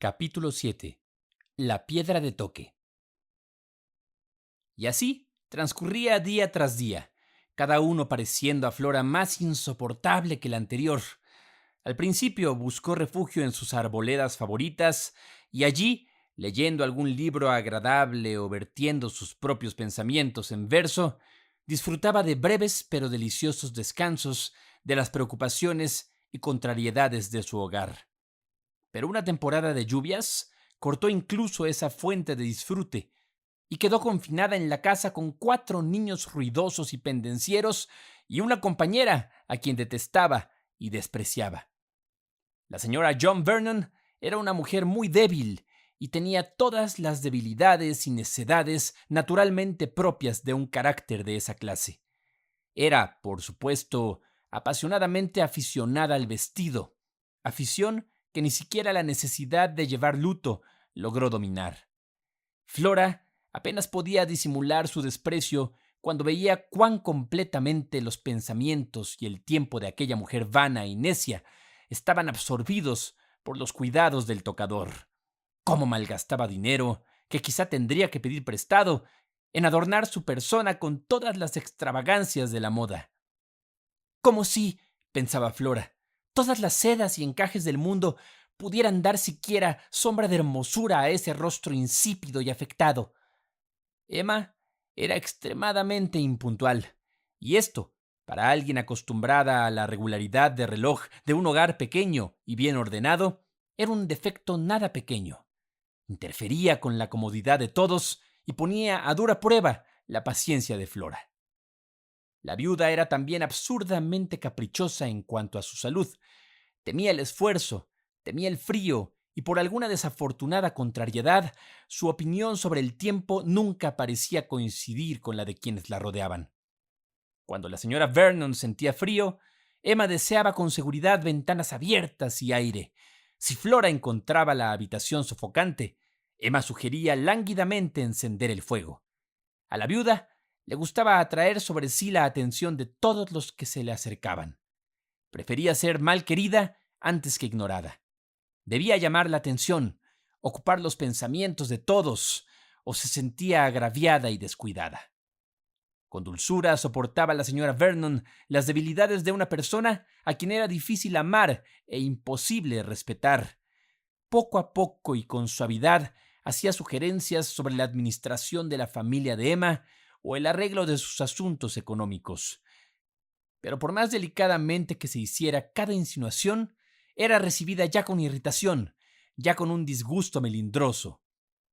Capítulo 7. La piedra de toque. Y así transcurría día tras día, cada uno pareciendo a Flora más insoportable que el anterior. Al principio buscó refugio en sus arboledas favoritas y allí, leyendo algún libro agradable o vertiendo sus propios pensamientos en verso, disfrutaba de breves pero deliciosos descansos de las preocupaciones y contrariedades de su hogar. Pero una temporada de lluvias cortó incluso esa fuente de disfrute y quedó confinada en la casa con 4 niños ruidosos y pendencieros y una compañera a quien detestaba y despreciaba. La señora John Vernon era una mujer muy débil y tenía todas las debilidades y necedades naturalmente propias de un carácter de esa clase. Era, por supuesto, apasionadamente aficionada al vestido, afición que ni siquiera la necesidad de llevar luto logró dominar. Flora apenas podía disimular su desprecio cuando veía cuán completamente los pensamientos y el tiempo de aquella mujer vana y necia estaban absorbidos por los cuidados del tocador. Cómo malgastaba dinero, que quizá tendría que pedir prestado, en adornar su persona con todas las extravagancias de la moda. Como si, pensaba Flora, todas las sedas y encajes del mundo pudieran dar siquiera sombra de hermosura a ese rostro insípido y afectado. Emma era extremadamente impuntual, y esto, para alguien acostumbrada a la regularidad de reloj de un hogar pequeño y bien ordenado, era un defecto nada pequeño. Interfería con la comodidad de todos y ponía a dura prueba la paciencia de Flora. La viuda era también absurdamente caprichosa en cuanto a su salud. Temía el esfuerzo, temía el frío, y por alguna desafortunada contrariedad, su opinión sobre el tiempo nunca parecía coincidir con la de quienes la rodeaban. Cuando la señora Vernon sentía frío, Emma deseaba con seguridad ventanas abiertas y aire. Si Flora encontraba la habitación sofocante, Emma sugería lánguidamente encender el fuego. A la viuda le gustaba atraer sobre sí la atención de todos los que se le acercaban. Prefería ser mal querida antes que ignorada. Debía llamar la atención, ocupar los pensamientos de todos, o se sentía agraviada y descuidada. Con dulzura soportaba la señora Vernon las debilidades de una persona a quien era difícil amar e imposible respetar. Poco a poco y con suavidad hacía sugerencias sobre la administración de la familia de Emma o el arreglo de sus asuntos económicos. Pero por más delicadamente que se hiciera cada insinuación, era recibida ya con irritación, ya con un disgusto melindroso.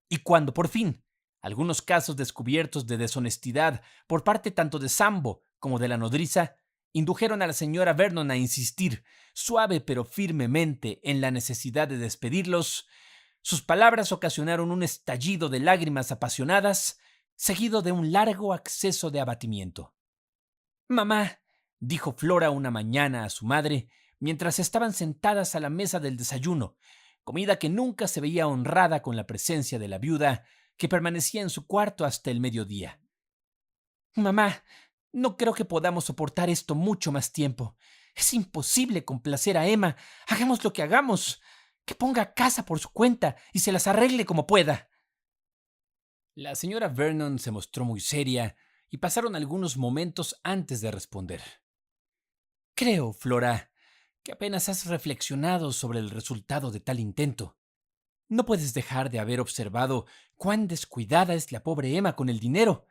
Y cuando, por fin, algunos casos descubiertos de deshonestidad por parte tanto de Sambo como de la nodriza indujeron a la señora Vernon a insistir, suave pero firmemente, en la necesidad de despedirlos, sus palabras ocasionaron un estallido de lágrimas apasionadas, seguido de un largo acceso de abatimiento. «Mamá», dijo Flora una mañana a su madre, mientras estaban sentadas a la mesa del desayuno, comida que nunca se veía honrada con la presencia de la viuda, que permanecía en su cuarto hasta el mediodía. «Mamá, no creo que podamos soportar esto mucho más tiempo. Es imposible complacer a Emma. Hagamos lo que hagamos. Que ponga casa por su cuenta y se las arregle como pueda». La señora Vernon se mostró muy seria y pasaron algunos momentos antes de responder. «Creo, Flora, que apenas has reflexionado sobre el resultado de tal intento. No puedes dejar de haber observado cuán descuidada es la pobre Emma con el dinero,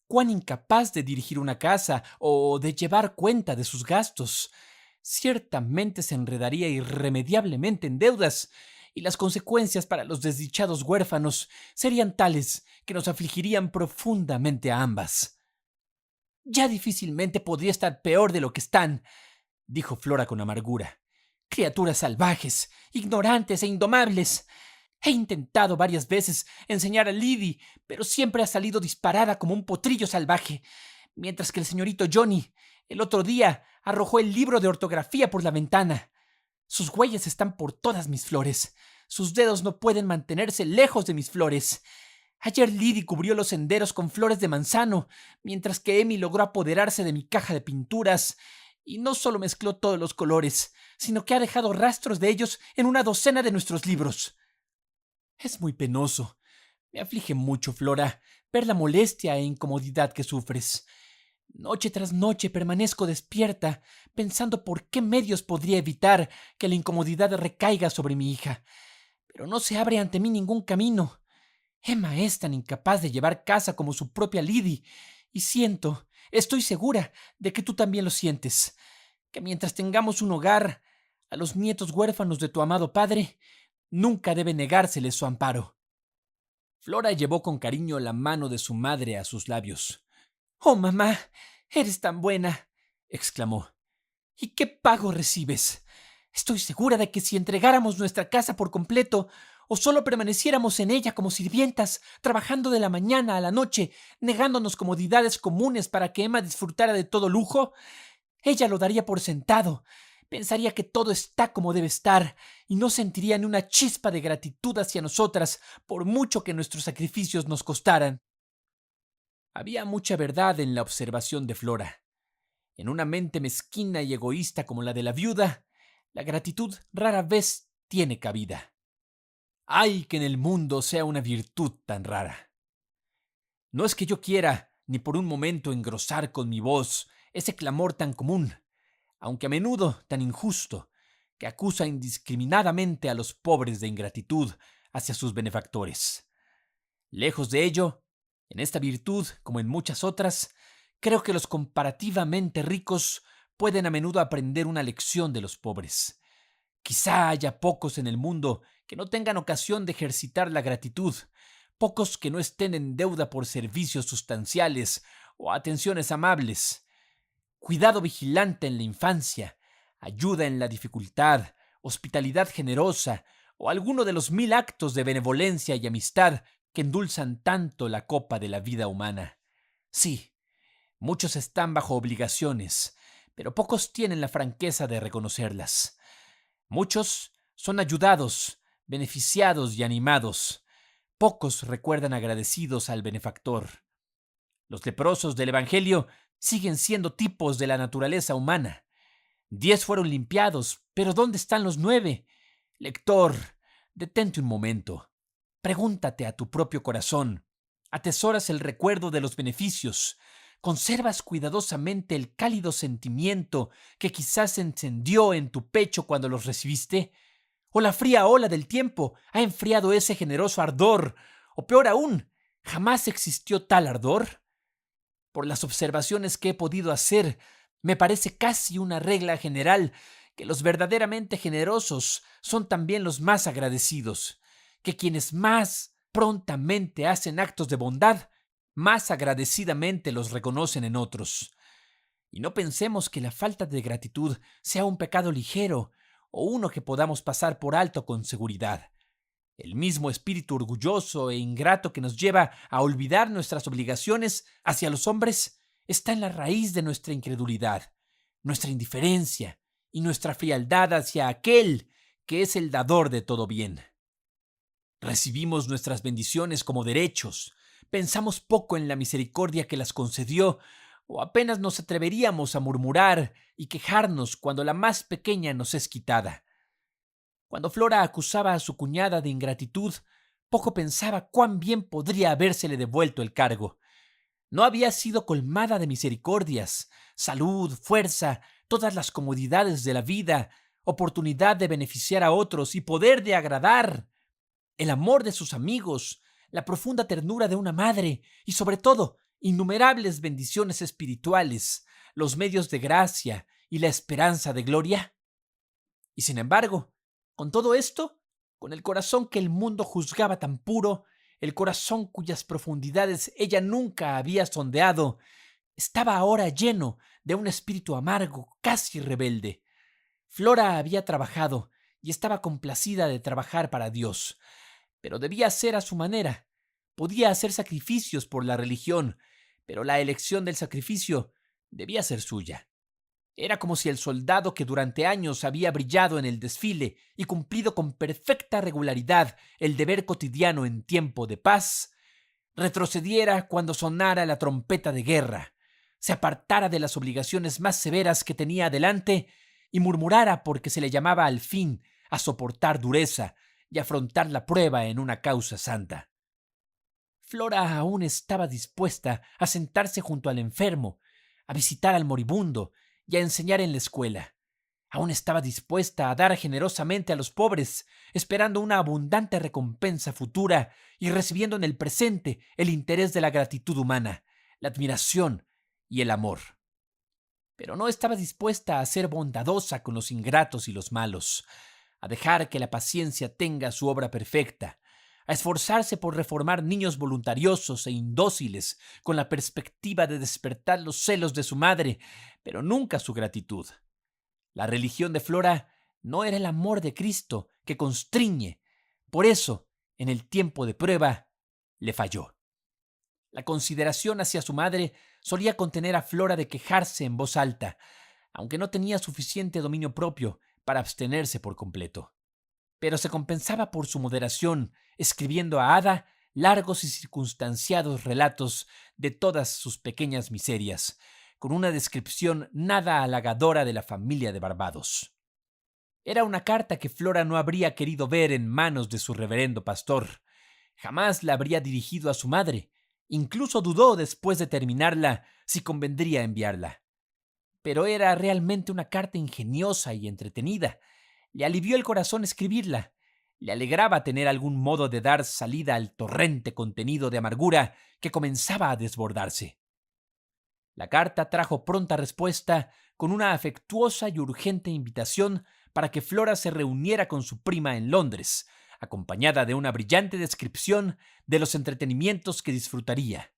cuán incapaz de dirigir una casa o de llevar cuenta de sus gastos. Ciertamente se enredaría irremediablemente en deudas, y las consecuencias para los desdichados huérfanos serían tales que nos afligirían profundamente a ambas. Ya difícilmente podría estar peor de lo que están», dijo Flora con amargura. «Criaturas salvajes, ignorantes e indomables. He intentado varias veces enseñar a Liddy, pero siempre ha salido disparada como un potrillo salvaje, mientras que el señorito Johnny, el otro día, arrojó el libro de ortografía por la ventana. Sus huellas están por todas mis flores. Sus dedos no pueden mantenerse lejos de mis flores. Ayer Liddy cubrió los senderos con flores de manzano, mientras que Emmy logró apoderarse de mi caja de pinturas, y no solo mezcló todos los colores, sino que ha dejado rastros de ellos en una docena de nuestros libros. Es muy penoso. Me aflige mucho, Flora, ver la molestia e incomodidad que sufres. Noche tras noche permanezco despierta, pensando por qué medios podría evitar que la incomodidad recaiga sobre mi hija. Pero no se abre ante mí ningún camino. Emma es tan incapaz de llevar casa como su propia Liddy, y estoy segura de que tú también lo sientes, que mientras tengamos un hogar, a los nietos huérfanos de tu amado padre, nunca debe negárseles su amparo. Flora llevó con cariño la mano de su madre a sus labios. «Oh, mamá, eres tan buena», exclamó. «¿Y qué pago recibes? Estoy segura de que si entregáramos nuestra casa por completo, o solo permaneciéramos en ella como sirvientas, trabajando de la mañana a la noche, negándonos comodidades comunes para que Emma disfrutara de todo lujo, ella lo daría por sentado. Pensaría que todo está como debe estar y no sentiría ni una chispa de gratitud hacia nosotras, por mucho que nuestros sacrificios nos costaran». Había mucha verdad en la observación de Flora. En una mente mezquina y egoísta como la de la viuda, la gratitud rara vez tiene cabida. ¡Ay, que en el mundo sea una virtud tan rara! No es que yo quiera, ni por un momento, engrosar con mi voz ese clamor tan común, aunque a menudo tan injusto, que acusa indiscriminadamente a los pobres de ingratitud hacia sus benefactores. Lejos de ello, en esta virtud, como en muchas otras, creo que los comparativamente ricos pueden a menudo aprender una lección de los pobres. Quizá haya pocos en el mundo que no tengan ocasión de ejercitar la gratitud, pocos que no estén en deuda por servicios sustanciales o atenciones amables. Cuidado vigilante en la infancia, ayuda en la dificultad, hospitalidad generosa o alguno de los 1000 actos de benevolencia y amistad que endulzan tanto la copa de la vida humana. Sí, muchos están bajo obligaciones, pero pocos tienen la franqueza de reconocerlas. Muchos son ayudados, beneficiados y animados. Pocos recuerdan agradecidos al benefactor. Los leprosos del Evangelio siguen siendo tipos de la naturaleza humana. 10 fueron limpiados, pero ¿dónde están los 9? Lector, detente un momento. Pregúntate a tu propio corazón. ¿Atesoras el recuerdo de los beneficios? ¿Conservas cuidadosamente el cálido sentimiento que quizás se encendió en tu pecho cuando los recibiste? ¿O la fría ola del tiempo ha enfriado ese generoso ardor? ¿O peor aún, jamás existió tal ardor? Por las observaciones que he podido hacer, me parece casi una regla general que los verdaderamente generosos son también los más agradecidos, que quienes más prontamente hacen actos de bondad, más agradecidamente los reconocen en otros. Y no pensemos que la falta de gratitud sea un pecado ligero o uno que podamos pasar por alto con seguridad. El mismo espíritu orgulloso e ingrato que nos lleva a olvidar nuestras obligaciones hacia los hombres está en la raíz de nuestra incredulidad, nuestra indiferencia y nuestra frialdad hacia aquel que es el dador de todo bien. Recibimos nuestras bendiciones como derechos, pensamos poco en la misericordia que las concedió, o apenas nos atreveríamos a murmurar y quejarnos cuando la más pequeña nos es quitada. Cuando Flora acusaba a su cuñada de ingratitud, poco pensaba cuán bien podría habérsele devuelto el cargo. No había sido colmada de misericordias, salud, fuerza, todas las comodidades de la vida, oportunidad de beneficiar a otros y poder de agradar, el amor de sus amigos, la profunda ternura de una madre y, sobre todo, innumerables bendiciones espirituales, los medios de gracia y la esperanza de gloria. Y sin embargo, con todo esto, con el corazón que el mundo juzgaba tan puro, el corazón cuyas profundidades ella nunca había sondeado, estaba ahora lleno de un espíritu amargo, casi rebelde. Flora había trabajado y estaba complacida de trabajar para Dios, pero debía ser a su manera. Podía hacer sacrificios por la religión, pero la elección del sacrificio debía ser suya. Era como si el soldado que durante años había brillado en el desfile y cumplido con perfecta regularidad el deber cotidiano en tiempo de paz, retrocediera cuando sonara la trompeta de guerra, se apartara de las obligaciones más severas que tenía delante y murmurara porque se le llamaba al fin a soportar dureza, y afrontar la prueba en una causa santa. Flora aún estaba dispuesta a sentarse junto al enfermo, a visitar al moribundo y a enseñar en la escuela. Aún estaba dispuesta a dar generosamente a los pobres, esperando una abundante recompensa futura y recibiendo en el presente el interés de la gratitud humana, la admiración y el amor. Pero no estaba dispuesta a ser bondadosa con los ingratos y los malos, a dejar que la paciencia tenga su obra perfecta, a esforzarse por reformar niños voluntariosos e indóciles con la perspectiva de despertar los celos de su madre, pero nunca su gratitud. La religión de Flora no era el amor de Cristo que constriñe. Por eso, en el tiempo de prueba, le falló. La consideración hacia su madre solía contener a Flora de quejarse en voz alta, aunque no tenía suficiente dominio propio para abstenerse por completo. Pero se compensaba por su moderación, escribiendo a Ada largos y circunstanciados relatos de todas sus pequeñas miserias, con una descripción nada halagadora de la familia de Barbados. Era una carta que Flora no habría querido ver en manos de su reverendo pastor. Jamás la habría dirigido a su madre. Incluso dudó después de terminarla si convendría enviarla. Pero era realmente una carta ingeniosa y entretenida. Le alivió el corazón escribirla. Le alegraba tener algún modo de dar salida al torrente contenido de amargura que comenzaba a desbordarse. La carta trajo pronta respuesta con una afectuosa y urgente invitación para que Flora se reuniera con su prima en Londres, acompañada de una brillante descripción de los entretenimientos que disfrutaría.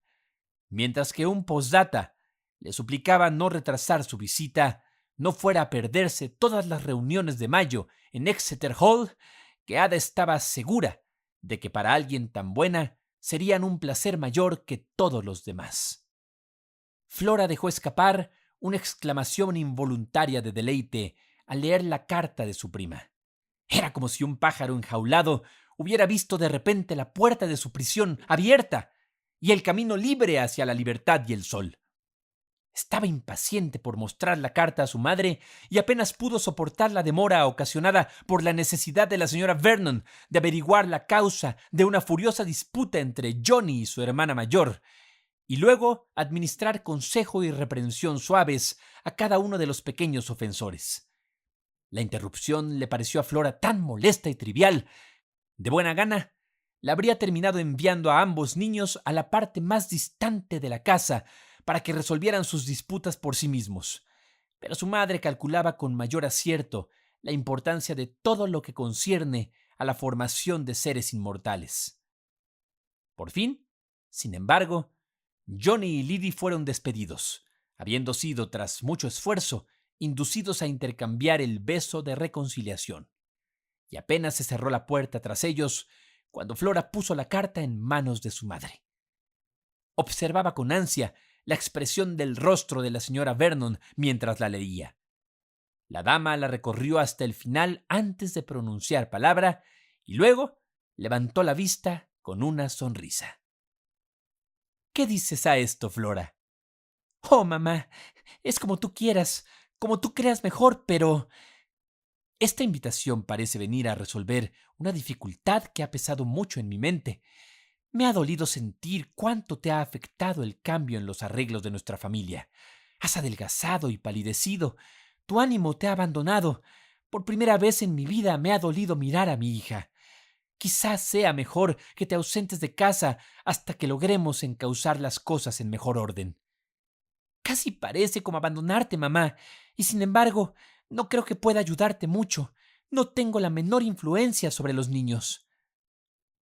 Mientras que un postdata le suplicaba no retrasar su visita, no fuera a perderse todas las reuniones de mayo en Exeter Hall, que Ada estaba segura de que para alguien tan buena serían un placer mayor que todos los demás. Flora dejó escapar una exclamación involuntaria de deleite al leer la carta de su prima. Era como si un pájaro enjaulado hubiera visto de repente la puerta de su prisión abierta y el camino libre hacia la libertad y el sol. Estaba impaciente por mostrar la carta a su madre y apenas pudo soportar la demora ocasionada por la necesidad de la señora Vernon de averiguar la causa de una furiosa disputa entre Johnny y su hermana mayor, y luego administrar consejo y reprensión suaves a cada uno de los pequeños ofensores. La interrupción le pareció a Flora tan molesta y trivial. De buena gana, la habría terminado enviando a ambos niños a la parte más distante de la casa para que resolvieran sus disputas por sí mismos. Pero su madre calculaba con mayor acierto la importancia de todo lo que concierne a la formación de seres inmortales. Por fin, sin embargo, Johnny y Liddy fueron despedidos, habiendo sido, tras mucho esfuerzo, inducidos a intercambiar el beso de reconciliación. Y apenas se cerró la puerta tras ellos cuando Flora puso la carta en manos de su madre. Observaba con ansia la expresión del rostro de la señora Vernon mientras la leía. La dama la recorrió hasta el final antes de pronunciar palabra y luego levantó la vista con una sonrisa. ¿Qué dices a esto, Flora? Oh, mamá, es como tú quieras, como tú creas mejor, pero esta invitación parece venir a resolver una dificultad que ha pesado mucho en mi mente. Me ha dolido sentir cuánto te ha afectado el cambio en los arreglos de nuestra familia. Has adelgazado y palidecido. Tu ánimo te ha abandonado. Por primera vez en mi vida me ha dolido mirar a mi hija. Quizás sea mejor que te ausentes de casa hasta que logremos encauzar las cosas en mejor orden. Casi parece como abandonarte, mamá, y sin embargo, no creo que pueda ayudarte mucho. No tengo la menor influencia sobre los niños.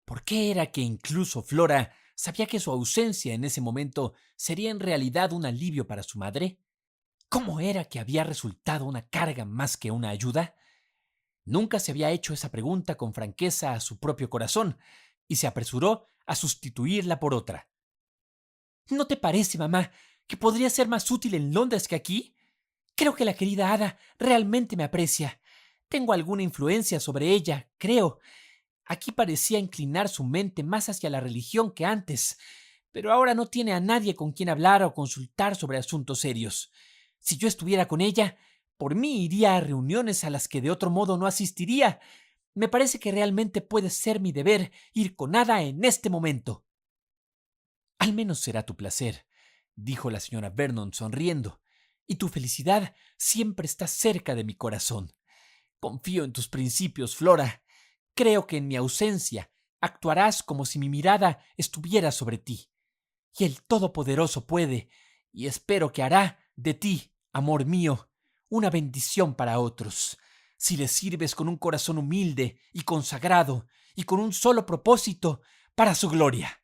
¿Por qué era que incluso Flora sabía que su ausencia en ese momento sería en realidad un alivio para su madre? ¿Cómo era que había resultado una carga más que una ayuda? Nunca se había hecho esa pregunta con franqueza a su propio corazón y se apresuró a sustituirla por otra. ¿No te parece, mamá, que podría ser más útil en Londres que aquí? Creo que la querida Ada realmente me aprecia. Tengo alguna influencia sobre ella, creo. Aquí parecía inclinar su mente más hacia la religión que antes, pero ahora no tiene a nadie con quien hablar o consultar sobre asuntos serios. Si yo estuviera con ella, por mí iría a reuniones a las que de otro modo no asistiría. Me parece que realmente puede ser mi deber ir con Ada en este momento. Al menos será tu placer, dijo la señora Vernon sonriendo, y tu felicidad siempre está cerca de mi corazón. Confío en tus principios, Flora. Creo que en mi ausencia actuarás como si mi mirada estuviera sobre ti. Y el Todopoderoso puede, y espero que hará de ti, amor mío, una bendición para otros, si le sirves con un corazón humilde y consagrado, y con un solo propósito, para su gloria.